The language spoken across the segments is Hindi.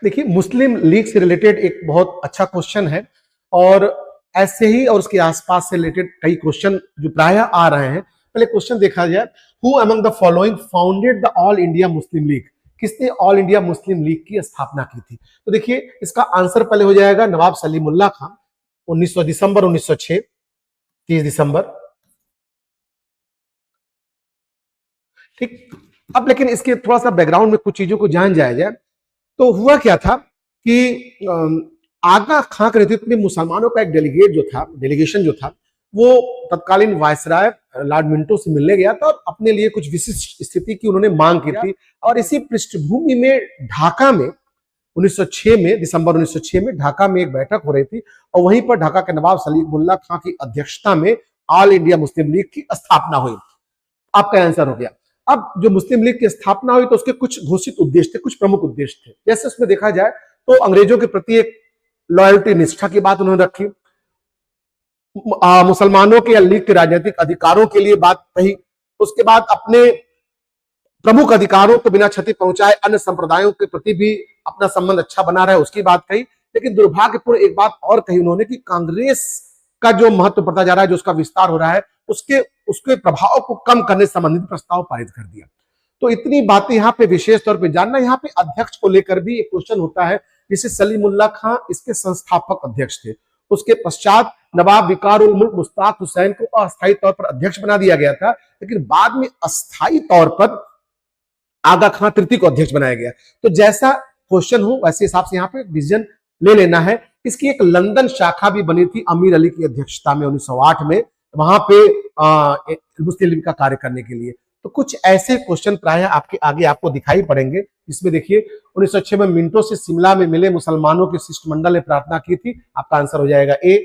देखिए, मुस्लिम लीग से रिलेटेड एक बहुत अच्छा क्वेश्चन है और ऐसे ही और उसके आसपास से रिलेटेड कई क्वेश्चन जो प्रायः आ रहे हैं। पहले क्वेश्चन देखा जाए, who among the following founded the all India Muslim league? किसने ऑल इंडिया मुस्लिम लीग की स्थापना की थी? तो देखिए, इसका आंसर पहले हो जाएगा नवाब सलीमुल्लाह खान, 1900 दिसंबर 1906, 30 दिसंबर। ठीक। अब लेकिन इसके थोड़ा सा बैकग्राउंड में कुछ चीजों को जान जाया जाए तो हुआ क्या था कि आगा खां के नेतृत्व में मुसलमानों का एक डेलीगेशन जो था, वो तत्कालीन वायसराय लॉर्ड मिंटो से मिलने गया था और अपने लिए कुछ विशिष्ट स्थिति की उन्होंने मांग की थी। और इसी पृष्ठभूमि में ढाका में 1906 में, दिसंबर 1906 में ढाका में एक बैठक हो रही थी और वहीं पर ढाका के नवाब सलीमुल्लाह खां की अध्यक्षता में ऑल इंडिया मुस्लिम लीग की स्थापना हुई। आपका आंसर हो गया। अब जो मुस्लिम लीग की स्थापना हुई तो उसके कुछ घोषित उद्देश्य थे, कुछ प्रमुख उद्देश्य थे। जैसे उसमें देखा जाए तो अंग्रेजों के प्रति एक लॉयल्टी, निष्ठा की बात उन्होंने रखी, मुसलमानों के या लीग के राजनीतिक अधिकारों के लिए बात कही, उसके बाद अपने प्रमुख अधिकारों को बिना क्षति पहुंचाए अन्य संप्रदायों के प्रति भी अपना संबंध अच्छा बना रहा है उसकी बात कही। लेकिन दुर्भाग्यपूर्ण एक बात और कही उन्होंने कि कांग्रेस का जो महत्व बढ़ता जा रहा है, जो उसका विस्तार हो रहा है, उसके प्रभाव को कम करने संबंधित प्रस्ताव पारित कर दिया। तो इतनी बातें यहाँ पे विशेष तौर पे जानना। यहाँ पे अध्यक्ष को लेकर भी एक क्वेश्चन होता है, जिसे सलीमुल्लाह खां इसके संस्थापक अध्यक्ष थे। उसके पश्चात नवाब विकारुल मुल्क मुश्ताक हुसैन को अस्थायी तौर पर अध्यक्ष बना दिया गया था, लेकिन बाद में अस्थायी तौर पर आगा खां तृतीय को अध्यक्ष बनाया गया। तो जैसा क्वेश्चन हो वैसे हिसाब से यहाँ पे डिसीजन ले लेना है। इसकी एक लंदन शाखा भी बनी थी अमीर अली की अध्यक्षता में 1908 में, वहां पे मुस्लिम लीग का कार्य करने के लिए। तो कुछ ऐसे क्वेश्चन प्राय आपके आगे आपको दिखाई पड़ेंगे। इसमें देखिए, 1906 में मिंटो से शिमला में मिले मुसलमानों के शिष्टमंडल ने प्रार्थना की थी। आपका आंसर हो जाएगा ए,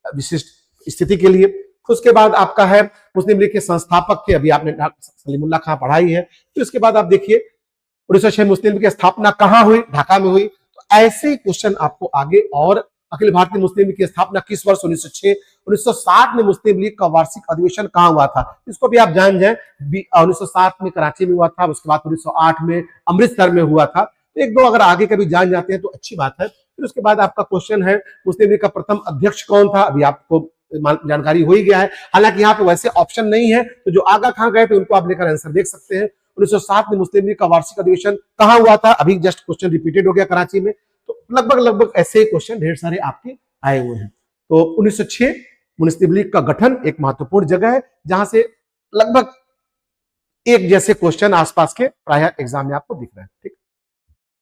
विशिष्ट स्थिति के लिए। उसके बाद आपका है मुस्लिम लीग के संस्थापक थे, अभी आपने सलीमुल्लाह खां पढ़ाई है। तो इसके बाद आप देखिए 1906 मुस्लिम लीग की स्थापना कहां हुई? ढाका में हुई। तो ऐसे क्वेश्चन आपको आगे, और अखिल भारतीय मुस्लिम लीग की स्थापना किस वर्ष? 1906। 1960 में मुस्लिम लीग का वार्षिक अधिवेशन कहां हुआ था? इसको भी आप जान जाएं। 1907 में कराची में हुआ था, उसके बाद 1908 में अमृतसर में हुआ था। तो एक दो अगर आगे कभी जान जाते हैं तो अच्छी बात है। फिर उसके बाद आपका क्वेश्चन है, मुस्लिम लीग का प्रथम अध्यक्ष कौन था? अभी आपको जानकारी हो ही गया है। हालांकि यहाँ पे वैसे ऑप्शन नहीं है, तो जो आगा खां गए थे उनको आप लेकर आंसर देख सकते हैं। 1907 में मुस्लिम लीग का वार्षिक अधिवेशन कहां हुआ था? अभी जस्ट क्वेश्चन रिपीटेड हो गया, कराची में। तो लगभग ऐसे क्वेश्चन ढेर सारे आपके आए हुए हैं। तो 1906 मुस्लिम लीग का गठन एक महत्वपूर्ण जगह है, जहां से लगभग एक जैसे क्वेश्चन आसपास के प्रायः एग्जाम में आपको दिख रहे हैं। ठीक।